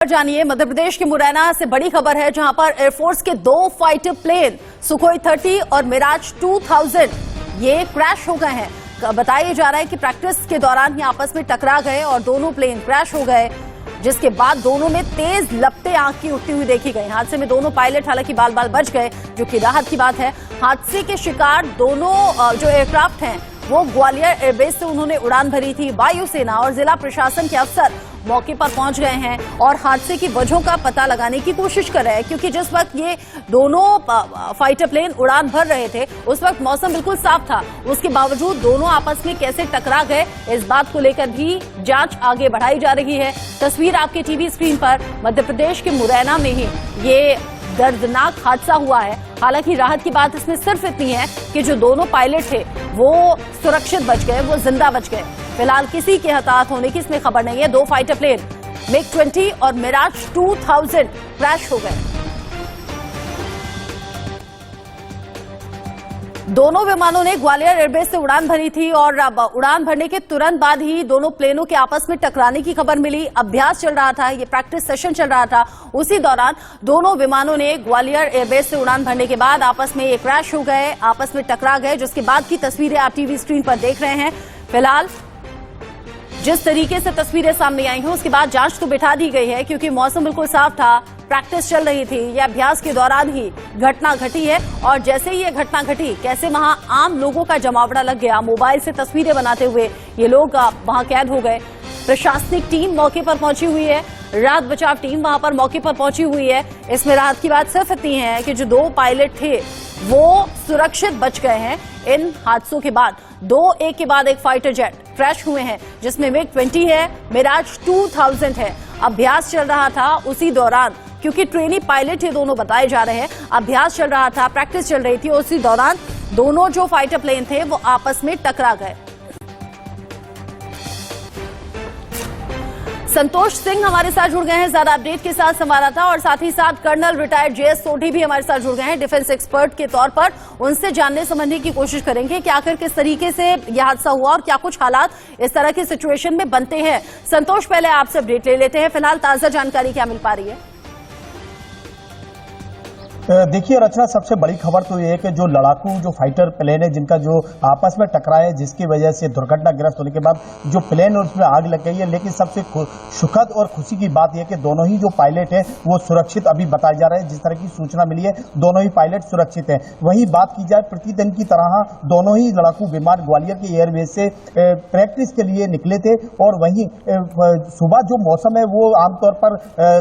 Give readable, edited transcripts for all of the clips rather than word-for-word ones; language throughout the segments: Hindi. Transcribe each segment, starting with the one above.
जानिए मध्य प्रदेश के मुरैना से बड़ी खबर है, जहां पर एयरफोर्स के 2 फाइटर प्लेन सुखोई 30 और मिराज 2000 ये क्रैश हो गए हैं। बताया जा रहा है कि प्रैक्टिस के दौरान ही आपस में टकरा गए और दोनों प्लेन क्रैश हो गए, जिसके बाद दोनों में तेज लपटें आंख की उठती हुई देखी गई। हादसे में दोनों पायलट हालांकि बाल बाल बच गए, जो कि राहत की बात है। हादसे के शिकार दोनों जो एयरक्राफ्ट हैं वो ग्वालियर एयरबेस से उन्होंने उड़ान भरी थी। वायुसेना और जिला प्रशासन के अफसर मौके पर पहुंच गए हैं और हादसे की वजहों का पता लगाने की कोशिश कर रहे हैं, क्योंकि जिस वक्त ये दोनों फाइटर प्लेन उड़ान भर रहे थे उस वक्त मौसम बिल्कुल साफ था। उसके बावजूद दोनों आपस में कैसे टकरा गए, इस बात को लेकर भी जांच आगे बढ़ाई जा रही है। तस्वीर आपके टीवी स्क्रीन पर मध्य प्रदेश के मुरैना में ही ये दर्दनाक हादसा हुआ है। हालांकि राहत की बात इसमें सिर्फ इतनी है कि जो दोनों पायलट थे वो सुरक्षित बच गए, वो जिंदा बच गए। फिलहाल किसी के हताहत होने की इसमें खबर नहीं है। 2 फाइटर प्लेन MiG-20 और मिराज 2000 क्रैश हो गए। दोनों विमानों ने ग्वालियर एयरबेस से उड़ान भरी थी और अब उड़ान भरने के तुरंत बाद ही दोनों प्लेनों के आपस में टकराने की खबर मिली। अभ्यास चल रहा था, ये प्रैक्टिस सेशन चल रहा था। उसी दौरान दोनों विमानों ने ग्वालियर एयरबेस से उड़ान भरने के बाद आपस में ये क्रैश हो गए, आपस में टकरा गए, जिसके बाद की तस्वीरें आप टीवी स्क्रीन पर देख रहे हैं। फिलहाल जिस तरीके से तस्वीरें सामने आई हैं उसके बाद जांच तो बिठा दी गई है, क्योंकि मौसम बिल्कुल साफ था, प्रैक्टिस चल रही थी। यह अभ्यास के दौरान ही घटना घटी है और जैसे ही यह घटना घटी, कैसे वहां आम लोगों का जमावड़ा लग गया। मोबाइल से तस्वीरें बनाते हुए ये लोग वहां कैद हो गए। प्रशासनिक टीम मौके पर पहुंची हुई है, राहत बचाव टीम वहां पर मौके पर पहुंची हुई है। इसमें राहत की बात सिर्फ इतनी है कि जो 2 पायलट थे वो सुरक्षित बच गए हैं। इन हादसों के बाद 2 एक के बाद एक फाइटर जेट क्रैश हुए हैं, जिसमें MiG-20 है, मिराज 2000 है। अभ्यास चल रहा था उसी दौरान, क्योंकि ट्रेनी पायलट ये दोनों बताए जा रहे हैं। अभ्यास चल रहा था, प्रैक्टिस चल रही थी, उसी दौरान दोनों जो फाइटर प्लेन थे वो आपस में टकरा गए। संतोष सिंह हमारे साथ जुड़ गए हैं ज्यादा अपडेट के साथ संवाददाता, और साथ ही साथ कर्नल रिटायर्ड JS सोढ़ी भी हमारे साथ जुड़ गए हैं डिफेंस एक्सपर्ट के तौर पर। उनसे जानने समझने की कोशिश करेंगे कि आखिर किस तरीके से यह हादसा हुआ और क्या कुछ हालात इस तरह की सिचुएशन में बनते हैं। संतोष, पहले आपसे अपडेट ले लेते हैं, फिलहाल ताजा जानकारी क्या मिल पा रही है? देखिए रचना, सबसे बड़ी खबर तो ये है कि जो लड़ाकू जो फाइटर प्लेन है जिनका जो आपस में टकराया है, जिसकी वजह से दुर्घटनाग्रस्त होने के बाद जो प्लेन और उसमें आग लग गई है, लेकिन सबसे सुखद और खुशी की बात यह कि दोनों ही जो पायलट है वो सुरक्षित अभी बताए जा रहे हैं। जिस तरह की सूचना मिली है दोनों ही पायलट सुरक्षित हैं। वहीं बात की जाए प्रतिदिन की तरह दोनों ही लड़ाकू विमान ग्वालियर के एयरबेस से प्रैक्टिस के लिए निकले थे, और वहीं सुबह जो मौसम है वो आमतौर पर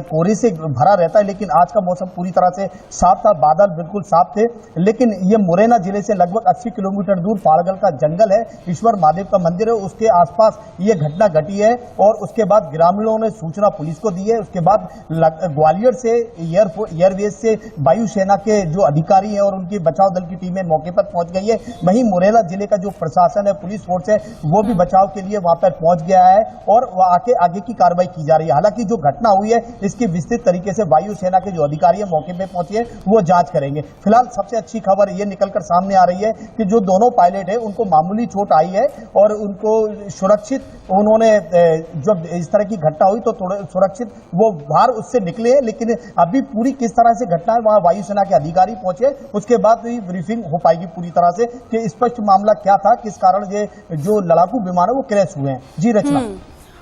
कोहरे से भरा रहता है, लेकिन आज का मौसम पूरी तरह से साफ था, बादल बिल्कुल साफ थे। लेकिन ये मुरैना जिले से लगभग 80 किलोमीटर दूर पाड़गल का जंगल है, ईश्वर महादेव का मंदिर है, उसके आसपास ये घटना घटी है। और उसके बाद ग्रामीणों ने सूचना पुलिस को दी है। उसके बाद ग्वालियर से एयरबेस से वायुसेना के जो अधिकारी हैं और उनकी बचाव दल की टीमें मौके पर पहुंच गई है। वहीं मुरैना जिले का जो प्रशासन है, पुलिस फोर्स है, वो भी बचाव के लिए वहां पर पहुंच गया है और आगे की कार्रवाई की जा रही है। हालांकि जो घटना हुई है इसकी विस्तृत तरीके से वायुसेना के जो अधिकारी है मौके पर पहुंचे वो जांच करेंगे। फिलहाल सबसे अच्छी खबर ये निकलकर सामने आ रही है कि जो दोनों पायलट हैं उनको मामूली चोट आई है और उनको सुरक्षित, उन्होंने जब इस तरह की घटना हुई तो थोड़े सुरक्षित वो बाहर उससे निकले हैं। लेकिन अभी पूरी किस तरह से घटना है वहां वायुसेना के अधिकारी पहुंचे, उसके बाद ही ब्रीफिंग हो पाएगी पूरी तरह से कि स्पष्ट मामला क्या था, किस कारण ये जो लड़ाकू विमान है वो क्रैश हुए हैं। जी रचना,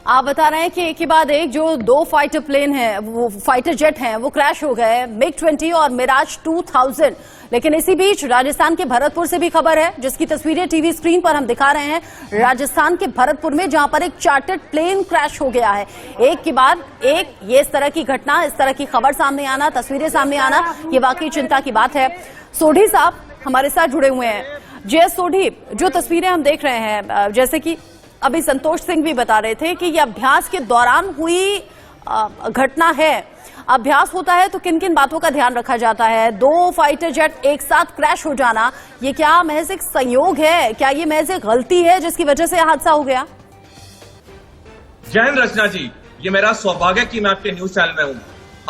आप बता रहे हैं कि एक के बाद एक जो 2 फाइटर प्लेन हैं, वो फाइटर जेट हैं, वो क्रैश हो गए, MiG-20 और मिराज 2000। लेकिन इसी बीच राजस्थान के भरतपुर से भी खबर है, जिसकी तस्वीरें टीवी स्क्रीन पर हम दिखा रहे हैं। राजस्थान के भरतपुर में जहां पर एक चार्टर्ड प्लेन क्रैश हो गया है। एक के बाद एक ये इस तरह की घटना, इस तरह की खबर सामने आना, तस्वीरें सामने आना, ये वाकई चिंता की बात है। सोढ़ी साहब हमारे साथ जुड़े हुए हैं। JS सोढ़ी, जो तस्वीरें हम देख रहे हैं, जैसे कि अभी संतोष सिंह भी बता रहे थे कि यह अभ्यास के दौरान हुई घटना है। अभ्यास होता है तो किन किन बातों का ध्यान रखा जाता है? 2 फाइटर जेट एक साथ क्रैश हो जाना, ये क्या महज एक संयोग है? क्या ये महज एक गलती है जिसकी वजह से हादसा हो गया? जय हिंद रचना जी, ये मेरा सौभाग्य कि मैं आपके न्यूज चैनल में हूं।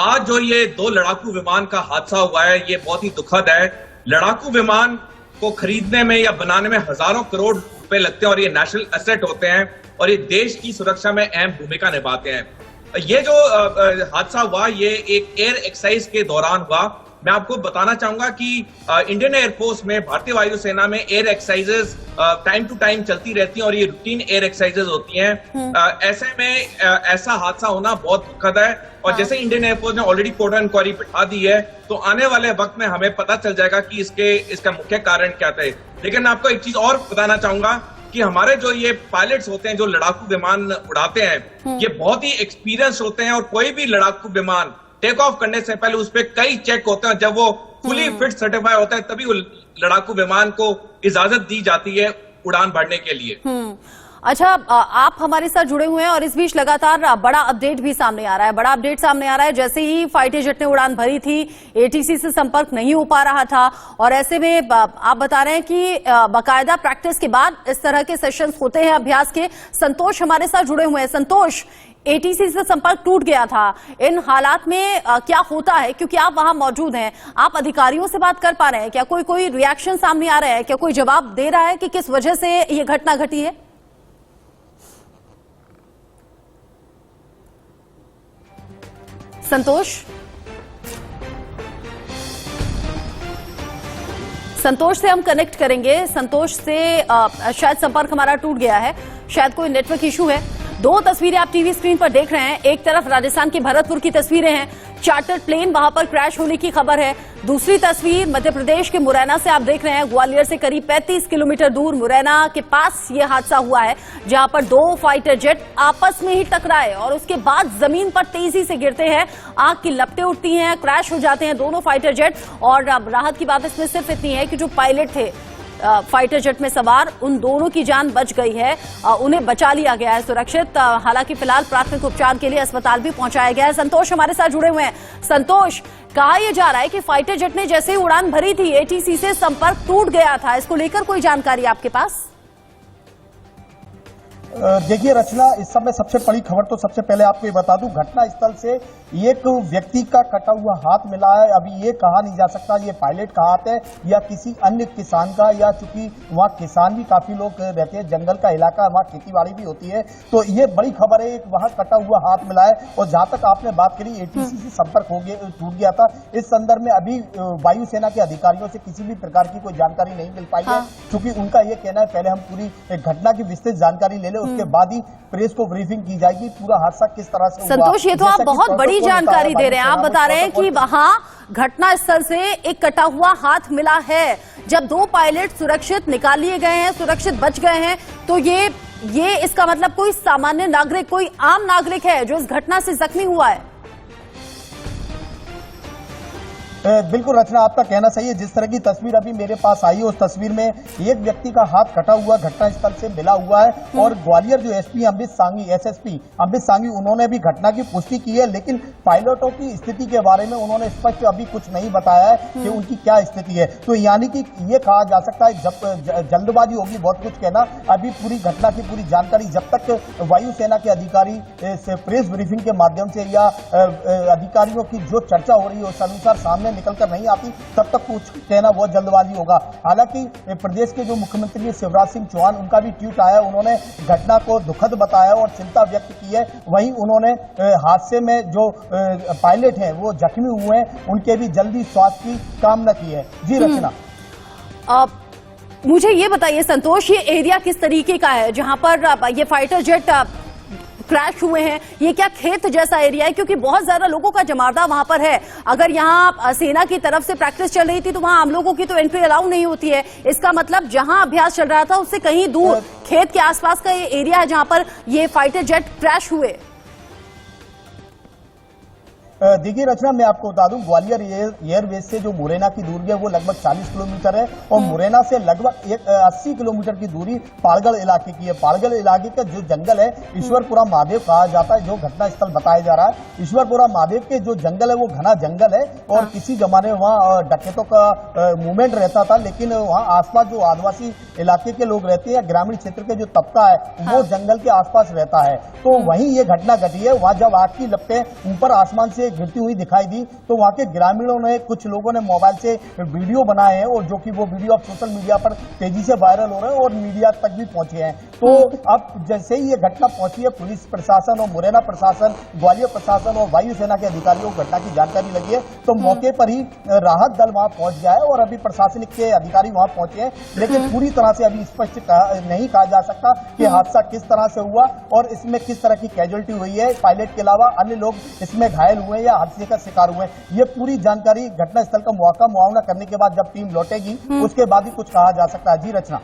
आज जो ये 2 लड़ाकू विमान का हादसा हुआ है ये बहुत ही दुखद है। लड़ाकू विमान को खरीदने में या बनाने में हजारों करोड़ रुपए लगते हैं और ये नेशनल एसेट होते हैं और ये देश की सुरक्षा में अहम भूमिका निभाते हैं। ये जो हादसा हुआ ये एक एयर एक्सरसाइज के दौरान हुआ। मैं आपको बताना चाहूंगा कि इंडियन एयरफोर्स में, भारतीय वायुसेना में air exercises time to time चलती रहती हैं और ये रूटीन एयर एक्सरसाइजेस होती हैं। ऐसे में ऐसा हादसा होना बहुत दुखद है और जैसे इंडियन एयरफोर्स ने ऑलरेडी कोर्ट इंक्वायरी बिठा दी है तो आने वाले वक्त में हमें पता चल जाएगा कि इसका मुख्य कारण क्या था। लेकिन मैं आपको एक चीज और बताना चाहूंगा कि हमारे जो ये पायलट्स होते हैं जो लड़ाकू विमान उड़ाते हैं, ये बहुत ही एक्सपीरियंस होते हैं और कोई भी लड़ाकू विमान टेक ऑफ करने से पहले उस पर कई चेक होते हैं। जब वो फुली फिट सर्टिफाई होता है तभी वो लड़ाकू विमान को इजाजत दी जाती है उड़ान भरने के लिए। अच्छा, आप हमारे साथ जुड़े हुए हैं और इस बीच लगातार बड़ा अपडेट भी सामने आ रहा है। बड़ा अपडेट सामने आ रहा है, जैसे ही फाइटर जेट ने उड़ान भरी थी एटीसी से संपर्क नहीं हो पा रहा था और ऐसे में आप बता रहे हैं कि बाकायदा प्रैक्टिस के बाद इस तरह के सेशंस होते हैं अभ्यास के। संतोष हमारे साथ जुड़े हुए हैं। संतोष, एटीसी से संपर्क टूट गया था, इन हालात में क्या होता है, क्योंकि आप वहां मौजूद हैं, आप अधिकारियों से बात कर पा रहे हैं क्या? कोई रिएक्शन सामने आ रहा है क्या? कोई जवाब दे रहा है कि किस वजह से ये घटना घटी है? संतोष से हम कनेक्ट करेंगे। संतोष से शायद संपर्क हमारा टूट गया है, शायद कोई नेटवर्क इशू है। दो तस्वीरें आप टीवी स्क्रीन पर देख रहे हैं। एक तरफ राजस्थान के भरतपुर की तस्वीरें हैं, चार्टर्ड प्लेन वहां पर क्रैश होने की खबर है। दूसरी तस्वीर मध्य प्रदेश के मुरैना से आप देख रहे हैं। ग्वालियर से करीब 35 किलोमीटर दूर मुरैना के पास यह हादसा हुआ है, जहां पर दो फाइटर जेट आपस में ही टकराए और उसके बाद जमीन पर तेजी से गिरते हैं, आग की लपटें उठती हैं, क्रैश हो जाते हैं दोनों फाइटर जेट। और राहत की बात इसमें सिर्फ इतनी है कि जो पायलट थे फाइटर जेट में सवार, उन दोनों की जान बच गई है, उन्हें बचा लिया गया है सुरक्षित। हालांकि फिलहाल प्राथमिक उपचार के लिए अस्पताल भी पहुंचाया गया है। संतोष हमारे साथ जुड़े हुए हैं। संतोष, कहा यह जा रहा है कि फाइटर जेट ने जैसे ही उड़ान भरी थी एटीसी से संपर्क टूट गया था, इसको लेकर कोई जानकारी आपके पास? देखिए रचना, इस समय सबसे बड़ी खबर तो सबसे पहले आपको ये बता दूं, घटना स्थल से एक व्यक्ति का कटा हुआ हाथ मिला है। अभी ये कहा नहीं जा सकता ये पायलट का हाथ है या किसी अन्य किसान का, या चूंकि वहाँ किसान भी काफी लोग रहते हैं, जंगल का इलाका, वहाँ खेतीबाड़ी भी होती है, तो ये बड़ी खबर है। एक वहाँ कटा हुआ हाथ मिला है। और जहां तक आपने बात करी एटीसी से संपर्क टूट गया था, इस संदर्भ में अभी वायुसेना के अधिकारियों से किसी भी प्रकार की कोई जानकारी नहीं मिल पाई है, क्योंकि उनका ये कहना है पहले हम पूरी घटना की विस्तृत जानकारी ले लें, उसके बाद ही प्रेस को ब्रीफिंग की जाएगी पूरा हादसा किस तरह से हुआ। संतोष, ये तो आप बहुत बड़ी जानकारी दे रहे हैं। आप बता रहे हैं कि वहां घटना स्थल से एक कटा हुआ हाथ मिला है। जब दो पायलट सुरक्षित निकाल लिए गए हैं, सुरक्षित बच गए हैं, तो ये इसका मतलब कोई सामान्य नागरिक, कोई आम नागरिक है जो इस घटना से जख्मी हुआ है? बिल्कुल रचना, आपका कहना सही है। जिस तरह की तस्वीर अभी मेरे पास आई है, उस तस्वीर में एक व्यक्ति का हाथ कटा हुआ घटना स्थल से मिला हुआ है। और ग्वालियर जो एसपी अमित सांघी, एसएसपी अमित सांघी, उन्होंने भी घटना की पुष्टि की है, लेकिन पायलटों की स्थिति के बारे में उन्होंने स्पष्ट अभी कुछ नहीं बताया है कि उनकी क्या स्थिति है। तो यानी कि ये कहा जा सकता है जब जल्दबाजी होगी बहुत कुछ कहना। अभी पूरी घटना की पूरी जानकारी जब तक वायुसेना के अधिकारी से प्रेस ब्रीफिंग के माध्यम से या अधिकारियों की जो चर्चा हो रही है उस अनुसार सामने निकलकर नहीं आती, तब तक कुछ कहना बहुत जल्दबाजी होगा। हालांकि प्रदेश के जो मुख्यमंत्री शिवराज सिंह चौहान, उनका भी ट्वीट आया, उन्होंने घटना को दुखद बताया और चिंता व्यक्त की है। वहीं उन्होंने हादसे में जो पायलट हैं वो जख्मी हुए हैं, उनके भी जल्दी स्वास्थ्य की कामना की है। जी रचना, मुझे ये बताइए संतोष, ये एरिया किस तरीके का है जहां पर ये फाइटर जेट क्रैश हुए हैं? ये क्या खेत जैसा एरिया है? क्योंकि बहुत ज्यादा लोगों का जमावड़ा वहां पर है। अगर यहाँ सेना की तरफ से प्रैक्टिस चल रही थी तो वहां आम लोगों की तो एंट्री अलाउ नहीं होती है। इसका मतलब जहां अभ्यास चल रहा था उससे कहीं दूर खेत के आसपास का ये एरिया है जहां पर ये फाइटर जेट क्रैश हुए। देखिए रचना, मैं आपको बता दूं, ग्वालियर एयरबेस से जो मुरैना की दूरी है वो लगभग 40 किलोमीटर है और मुरैना से लगभग 80 किलोमीटर की दूरी पालगढ़ इलाके की है। पालगढ़ इलाके का जो जंगल है ईश्वरपुरा महादेव कहा जाता है, जो घटना स्थल बताया जा रहा है। ईश्वरपुरा महादेव के जो जंगल है वो घना जंगल है और किसी जमाने में वहाँ डकैतों का मूवमेंट रहता था, लेकिन वहाँ आसपास जो आदिवासी इलाके के लोग रहते हैं, ग्रामीण क्षेत्र के जो तबका है वो जंगल के आसपास रहता है। तो वहीं ये घटना घटी है। वहाँ जब आग की लपटें ऊपर आसमान से से गिरती हुई दिखाई दी, तो वहां के ग्रामीणों ने, कुछ लोगों ने मोबाइल से वीडियो बनाए हैं और जो कि वो वीडियो अब सोशल मीडिया पर तेजी से वायरल हो रहे हैं और मीडिया तक भी पहुंचे हैं। तो अब जैसे ही ये घटना पहुंची है, पुलिस प्रशासन और मुरैना प्रशासन, ग्वालियर प्रशासन और वायुसेना के अधिकारियों को घटना की जानकारी लगी है, तो मौके पर ही राहत दल वहां पहुंच गया है और अभी प्रशासनिक के अधिकारी वहां पहुंचे हैं। लेकिन पूरी तरह से अभी स्पष्ट नहीं कहा जा सकता कि हादसा किस तरह से हुआ और इसमें किस तरह की कैजुअलिटी हुई है। पायलट के अलावा अन्य लोग इसमें घायल हुए या हादसे का शिकार हुए, ये पूरी जानकारी घटनास्थल का मुआयना करने के बाद जब टीम लौटेगी उसके बाद ही कुछ कहा जा सकता है। जी रचना।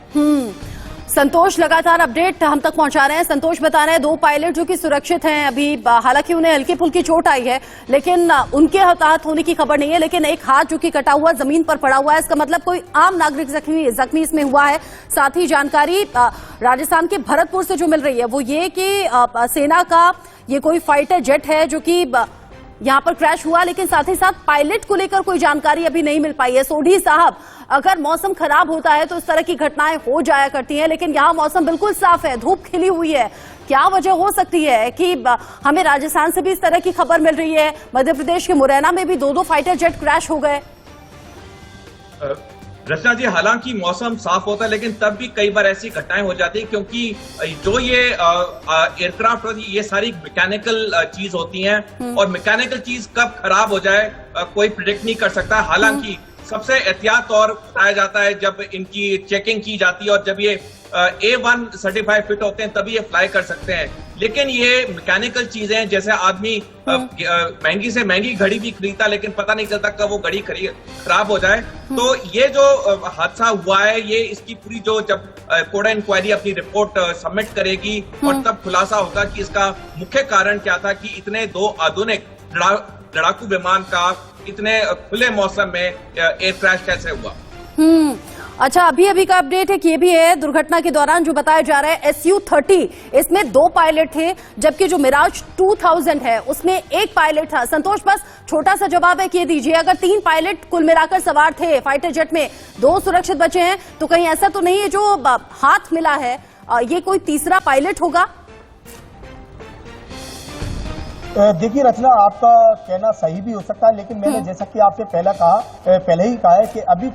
संतोष लगातार अपडेट हम तक पहुंचा रहे हैं। संतोष बता रहे हैं 2 पायलट जो कि सुरक्षित हैं अभी, हालांकि उन्हें हल्की फुल्की चोट आई है लेकिन उनके हताहत होने की खबर नहीं है, लेकिन एक हाथ जो कि कटा हुआ जमीन पर पड़ा हुआ है, इसका मतलब कोई आम नागरिक जख्मी इसमें हुआ है। साथ ही जानकारी राजस्थान के भरतपुर से जो मिल रही है वो ये कि सेना का ये कोई फाइटर जेट है जो कि यहां पर क्रैश हुआ, लेकिन साथ ही साथ पायलट को लेकर कोई जानकारी अभी नहीं मिल पाई है। सोढ़ी साहब, अगर मौसम खराब होता है तो इस तरह की घटनाएं हो जाया करती हैं, लेकिन यहां मौसम बिल्कुल साफ है, धूप खिली हुई है। क्या वजह हो सकती है कि हमें राजस्थान से भी इस तरह की खबर मिल रही है? मध्य प्रदेश के मुरैना में भी 2 फाइटर जेट क्रैश हो गए। रचना जी, हालांकि मौसम साफ होता है लेकिन तब भी कई बार ऐसी घटनाएं हो जाती है, क्योंकि जो ये एयरक्राफ्ट होती है ये सारी मैकेनिकल चीज होती हैं और मैकेनिकल चीज कब खराब हो जाए कोई प्रिडिक्ट नहीं कर सकता। हालांकि सबसे एहतियात और बताया जाता है जब इनकी चेकिंग की जाती है और जब ये A1 सर्टिफाइड फिट होते हैं तभी ये फ्लाई कर सकते हैं। लेकिन ये मैकेनिकल चीजें हैं, जैसे आदमी महंगी से महंगी घड़ी भी खरीदता लेकिन पता नहीं चलता कब वो घड़ी खराब हो जाए। तो ये जो हादसा हुआ है, ये इसकी पूरी जो जब कोर्ट इंक्वायरी अपनी रिपोर्ट सबमिट करेगी और तब खुलासा होगा कि इसका मुख्य कारण क्या था कि इतने 2 आधुनिक लड़ाकू विमान का इतने खुले मौसम में एयर क्रैश कैसे हुआ। अच्छा, अभी का अपडेट है कि ये भी है दुर्घटना के दौरान जो बताया जा रहा है SU-30, इसमें 2 पायलट थे, जबकि जो मिराज 2000 है उसमें 1 पायलट था। संतोष, बस छोटा सा जवाब है कि ये दीजिए, अगर 3 पायलट कुल मिलाकर सवार थे फाइटर जेट में, 2 सुरक्षित बचे हैं, तो कहीं ऐसा तो नहीं है जो हाथ मिला है ये कोई तीसरा पायलट होगा? देखिए रचना, आपका कहना सही भी हो सकता है, लेकिन मैंने जैसा कि आपसे पहले ही कहा है कि अभी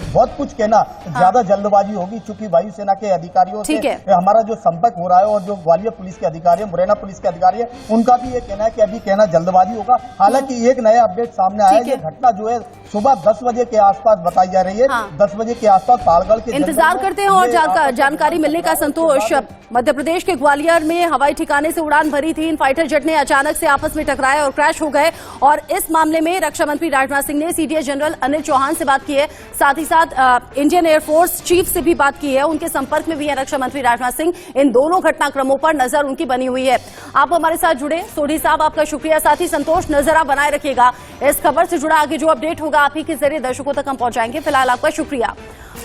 बहुत कुछ कहना ज्यादा जल्दबाजी होगी, चूंकि वायुसेना के अधिकारियों से हमारा जो संपर्क हो रहा है और जो ग्वालियर पुलिस के अधिकारी है, मुरैना पुलिस के अधिकारी है, उनका भी ये कहना है कि अभी कहना जल्दबाजी होगा। हालांकि एक नया अपडेट सामने आया है। ये घटना जो है सुबह 10 बजे के आसपास बताई जा रही है। 10 बजे के आसपास पालगढ़ के इंतजार करते हैं और जानकारी मिलने का। संतोष, मध्य प्रदेश के ग्वालियर में हवाई ठिकाने से उड़ान भरी थी, इन फाइटर जेट ने अचानक से आपस में टकराए और क्रैश हो गए। और इस मामले में रक्षा मंत्री राजनाथ सिंह ने CDS जनरल अनिल चौहान से बात की है, साथ ही साथ इंडियन एयरफोर्स चीफ से भी बात की है, उनके संपर्क में भी है रक्षा मंत्री राजनाथ सिंह। इन दोनों घटनाक्रमों पर नजर उनकी बनी हुई है। आप हमारे साथ जुड़े, सोढ़ी साहब आपका शुक्रिया। साथ ही संतोष, नजर आप बनाए रखिएगा, इस खबर से जुड़ा आगे जो अपडेट होगा आप ही के जरिए दर्शकों तक हम पहुंचाएंगे। फिलहाल आपका शुक्रिया।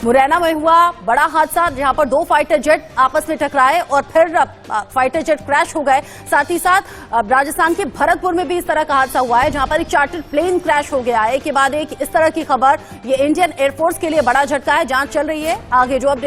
मुरैना में हुआ बड़ा हादसा, जहां पर 2 फाइटर जेट आपस में टकराए और फिर फाइटर जेट क्रैश हो गए। साथ ही साथ राजस्थान के भरतपुर में भी इस तरह का हादसा हुआ है, जहां पर एक चार्टर्ड प्लेन क्रैश हो गया है। एक के बाद एक इस तरह की खबर, ये इंडियन एयरफोर्स के लिए बड़ा झटका है। जांच चल रही है, आगे जो अपडेट